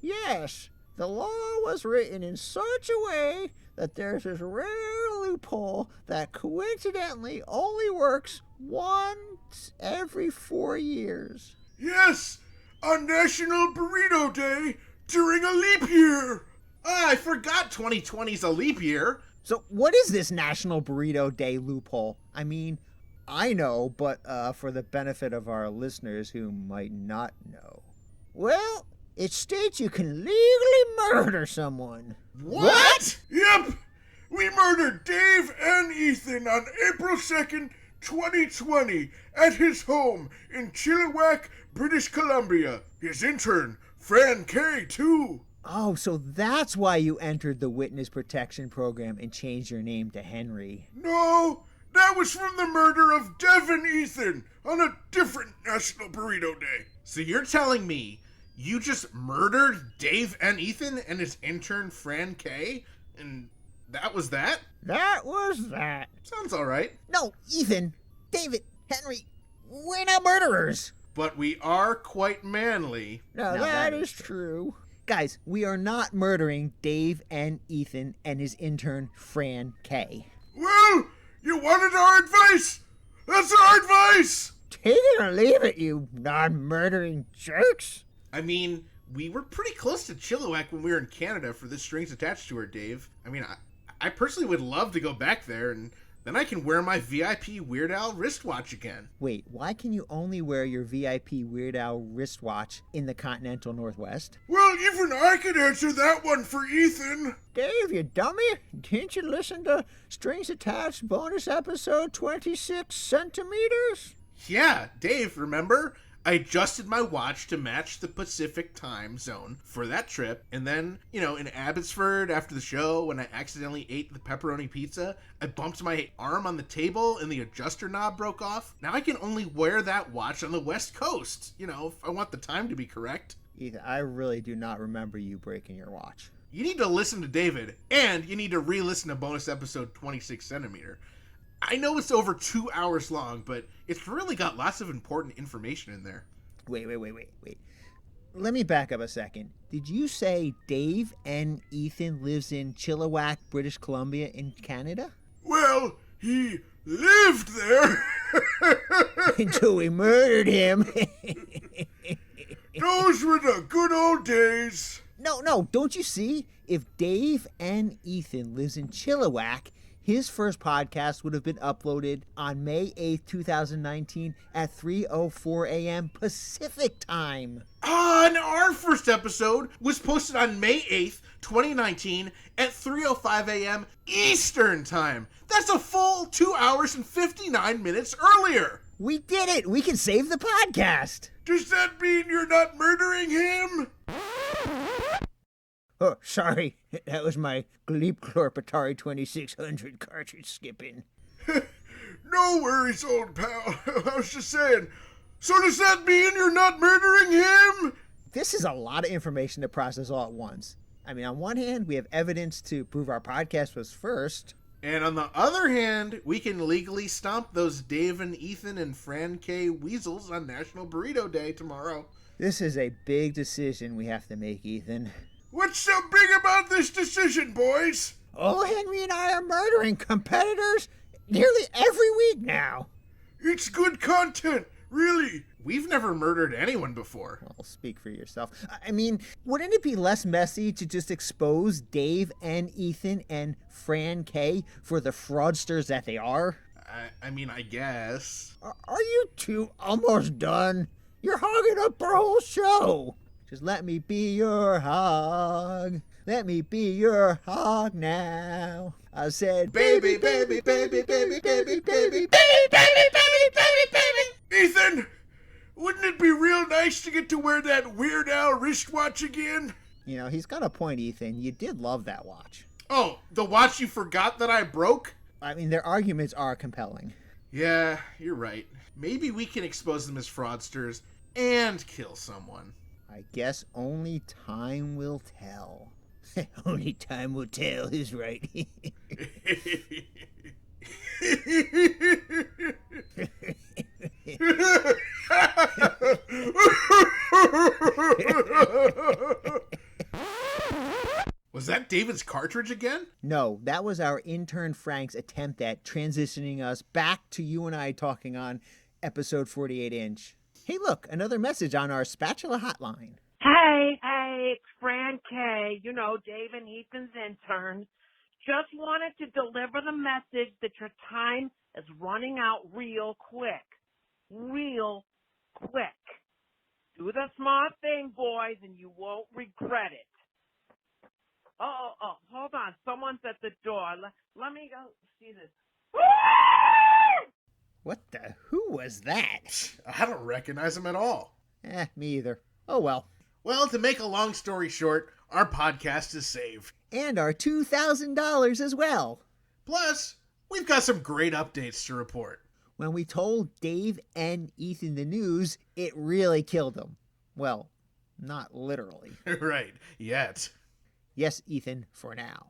Yes, the law was written in such a way that there's this rare loophole that coincidentally only works once every 4 years. Yes, on National Burrito Day during a leap year. Ah, I forgot 2020's a leap year. So what is this National Burrito Day loophole? I mean, I know, but for the benefit of our listeners who might not know. Well, it states you can legally murder someone. What? Yep. We murdered Dave and Ethan on April 2nd, 2020 at his home in Chilliwack, British Columbia. His intern, Fran K, too. Oh, so that's why you entered the Witness Protection Program and changed your name to Henry. No, that was from the murder of Dev and Ethan on a different National Burrito Day. So you're telling me you just murdered Dave and Ethan and his intern Fran K? And that was that? That was that. Sounds all right. No, Ethan, David, Henry, we're not murderers. But we are quite manly. No, that is true. Guys, we are not murdering Dave and Ethan and his intern Fran K. Well, you wanted our advice. That's our advice. Take it or leave it, you non-murdering jerks. I mean, we were pretty close to Chilliwack when we were in Canada for this Strings Attached tour, Dave. I mean, I personally would love to go back there, and then I can wear my VIP Weird Al wristwatch again. Wait, why can you only wear your VIP Weird Al wristwatch in the continental Northwest? Well, even I could answer that one for Ethan. Dave, you dummy! Didn't you listen to Strings Attached bonus episode 26 centimeters? Yeah, Dave, remember? I adjusted my watch to match the Pacific time zone for that trip, and then, in Abbotsford after the show, when I accidentally ate the pepperoni pizza, I bumped my arm on the table and the adjuster knob broke off. Now I can only wear that watch on the West Coast, if I want the time to be correct. Ethan, I really do not remember you breaking your watch. You need to listen to David, and you need to re-listen to bonus episode 26 centimeter. I know it's over 2 hours long, but it's really got lots of important information in there. Wait. Let me back up a second. Did you say Dave and Ethan lives in Chilliwack, British Columbia in Canada? Well, he lived there. Until we murdered him. Those were the good old days. No, don't you see? If Dave and Ethan lives in Chilliwack, his first podcast would have been uploaded on May 8th, 2019 at 3:04 a.m. Pacific time. And our first episode was posted on May 8th, 2019 at 3:05 a.m. Eastern time. That's a full 2 hours and 59 minutes earlier. We did it. We can save the podcast. Does that mean you're not murdering him? Oh, sorry. That was my Gleep Glorp Atari 2600 cartridge skipping. No worries, old pal. I was just saying. So does that mean you're not murdering him? This is a lot of information to process all at once. I mean, on one hand, we have evidence to prove our podcast was first. And on the other hand, we can legally stomp those Dave and Ethan and Fran K weasels on National Burrito Day tomorrow. This is a big decision we have to make, Ethan. What's so big about this decision, boys? Oh, Henry and I are murdering competitors nearly every week now. It's good content, really. We've never murdered anyone before. Well, speak for yourself. I mean, wouldn't it be less messy to just expose Dave and Ethan and Fran K for the fraudsters that they are? I mean, I guess. Are you two almost done? You're hogging up our whole show. Just let me be your hog. Let me be your hog now. I said, baby, baby, baby, baby, baby, baby, baby, baby, baby, baby, baby. Ethan, wouldn't it be real nice to get to wear that Weird Al wristwatch again? He's got a point, Ethan. You did love that watch. Oh, the watch you forgot that I broke? I mean, their arguments are compelling. Yeah, you're right. Maybe we can expose them as fraudsters and kill someone. I guess only time will tell. Only time will tell is right. Was that David's cartridge again? No, that was our intern Frank's attempt at transitioning us back to you and I talking on episode 48 inch. Hey, look, another message on our spatula hotline. Hey, it's Fran K, Dave and Ethan's intern. Just wanted to deliver the message that your time is running out real quick. Real quick. Do the smart thing, boys, and you won't regret it. Oh, hold on. Someone's at the door. Let me go see this. What the? Who was that? I don't recognize him at all. Me either. Oh, well. Well, to make a long story short, our podcast is saved. And our $2,000 as well. Plus, we've got some great updates to report. When we told Dave and Ethan the news, it really killed them. Well, not literally. Right, yet. Yes, Ethan, for now.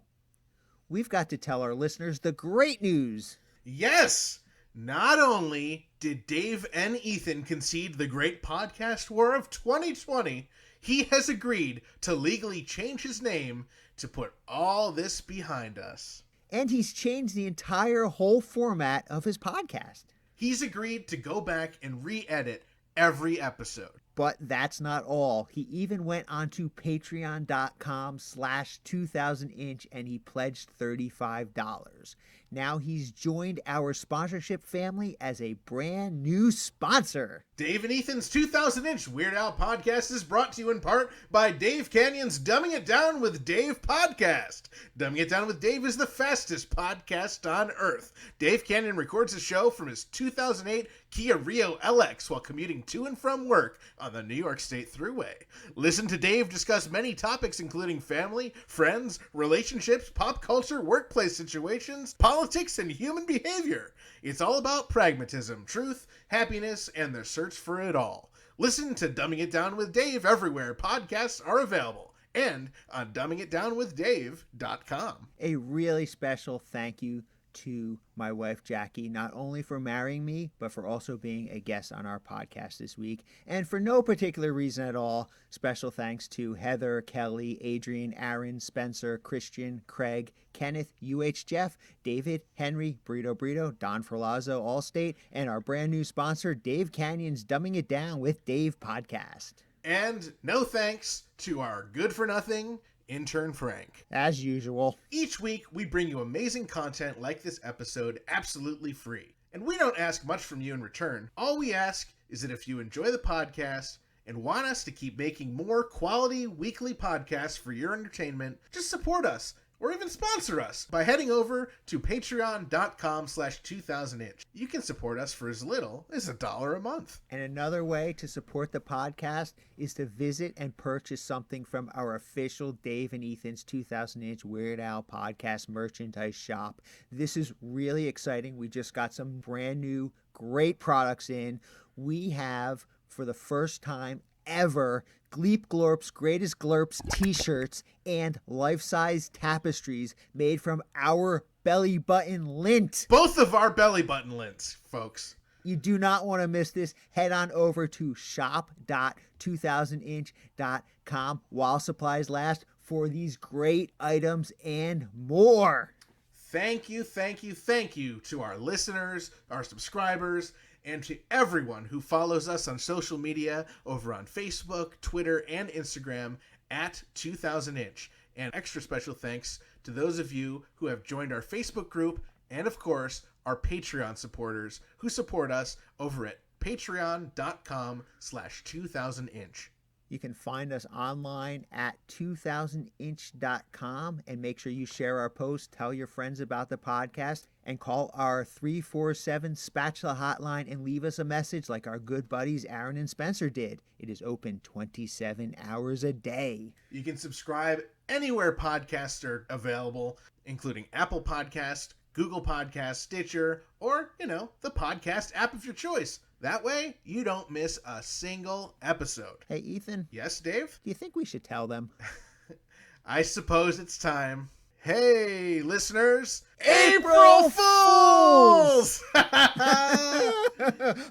We've got to tell our listeners the great news. Yes! Not only did Dave and Ethan concede the great podcast war of 2020, he has agreed to legally change his name to put all this behind us. And he's changed the entire whole format of his podcast. He's agreed to go back and re-edit every episode. But that's not all. He even went onto patreon.com/2000inch and he pledged $35. Now he's joined our sponsorship family as a brand new sponsor. Dave and Ethan's 2000-inch Weird Al podcast is brought to you in part by Dave Canyon's Dumbing It Down with Dave podcast. Dumbing It Down with Dave is the fastest podcast on earth. Dave Canyon records the show from his 2008 Kia Rio LX while commuting to and from work on the New York State Thruway. Listen to Dave discuss many topics including family, friends, relationships, pop culture, workplace situations, politics, and human behavior. It's all about pragmatism, truth, happiness, and the search for it all. Listen to Dumbing It Down with Dave everywhere podcasts are available and on dumbingitdownwithdave.com. A really special thank you to my wife Jackie, not only for marrying me, but for also being a guest on our podcast this week. And for no particular reason at all, special thanks to Heather, Kelly, Adrian, Aaron, Spencer, Christian, Craig, Kenneth, UH Jeff, David, Henry, Burrito, Don Ferlazzo, Allstate, and our brand new sponsor, Dave Canyon's Dumbing It Down with Dave podcast. And no thanks to our good-for-nothing intern Frank. As usual. Each week, we bring you amazing content like this episode absolutely free. And we don't ask much from you in return. All we ask is that if you enjoy the podcast and want us to keep making more quality weekly podcasts for your entertainment, just support us or even sponsor us by heading over to patreon.com/2000inch. You can support us for as little as $1 a month. And another way to support the podcast is to visit and purchase something from our official Dave and Ethan's 2000-inch Weird Al podcast merchandise shop. This is really exciting. We just got some brand new great products in. We have, for the first time ever, Gleep Glorp's Greatest Glurps t-shirts and life-size tapestries made from our belly button lint. Both of our belly button lints, folks. You do not want to miss this. Head on over to shop.2000inch.com while supplies last for these great items and more. Thank you to our listeners, our subscribers, and to everyone who follows us on social media over on Facebook, Twitter, and Instagram at 2000inch. And extra special thanks to those of you who have joined our Facebook group and, of course, our Patreon supporters who support us over at patreon.com/2000inch. You can find us online at 2000inch.com and make sure you share our post, tell your friends about the podcast, and call our 347 Spatula hotline and leave us a message like our good buddies Aaron and Spencer did. It is open 27 hours a day. You can subscribe anywhere podcasts are available, including Apple Podcast, Google Podcast, Stitcher, or, the podcast app of your choice. That way, you don't miss a single episode. Hey, Ethan. Yes, Dave? Do you think we should tell them? I suppose it's time. Hey, listeners, April Fools!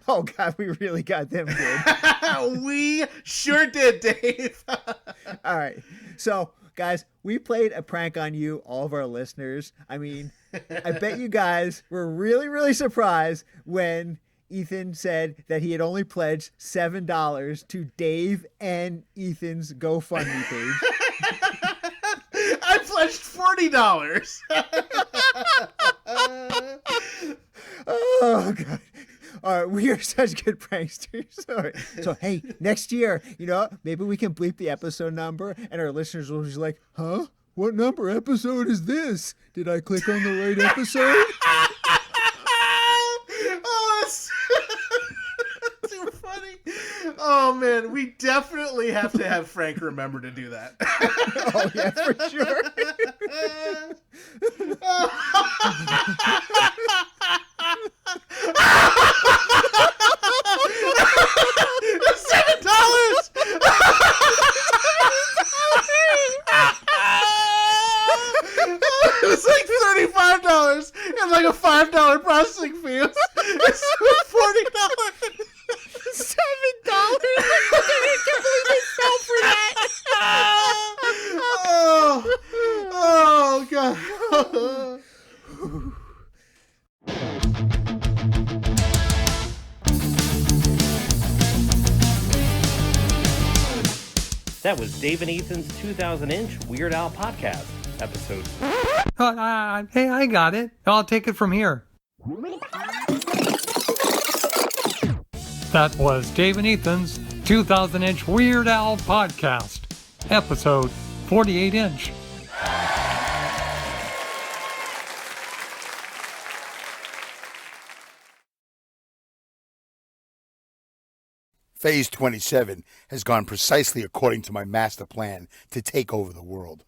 Oh, God, we really got them good. We sure did, Dave. All right. So, guys, we played a prank on you, all of our listeners. I mean, I bet you guys were really, really surprised when Ethan said that he had only pledged $7 to Dave and Ethan's GoFundMe page. I pledged $40. Oh, God. We are such good pranksters. All right. So, hey, next year, maybe we can bleep the episode number, and our listeners will be like, huh? What number episode is this? Did I click on the right episode? Oh, that's too funny. Oh, man, we definitely have to have Frank remember to do that. Oh, yeah, for sure. $7. It was like $35 and like a $5 processing fee. It's $40. $7? I can't believe they fell for that. Oh God. That was Dave and Ethan's 2000-inch Weird Al podcast episode. Hey, I got it. I'll take it from here. That was Dave and Ethan's 2000-inch Weird Al podcast, episode 48-inch. Phase 27 has gone precisely according to my master plan to take over the world.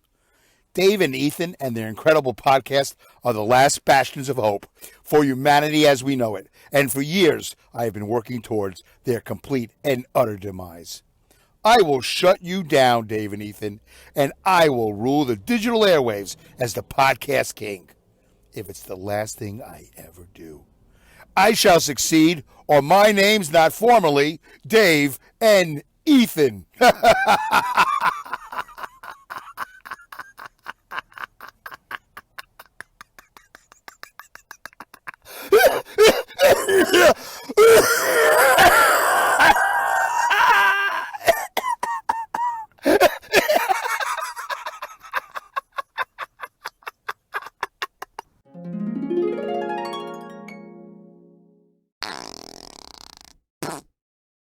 Dave and Ethan and their incredible podcast are the last bastions of hope for humanity as we know it, and for years I have been working towards their complete and utter demise. I will shut you down, Dave and Ethan, and I will rule the digital airwaves as the podcast king, if it's the last thing I ever do. I shall succeed, or my name's not formally Dave and Ethan.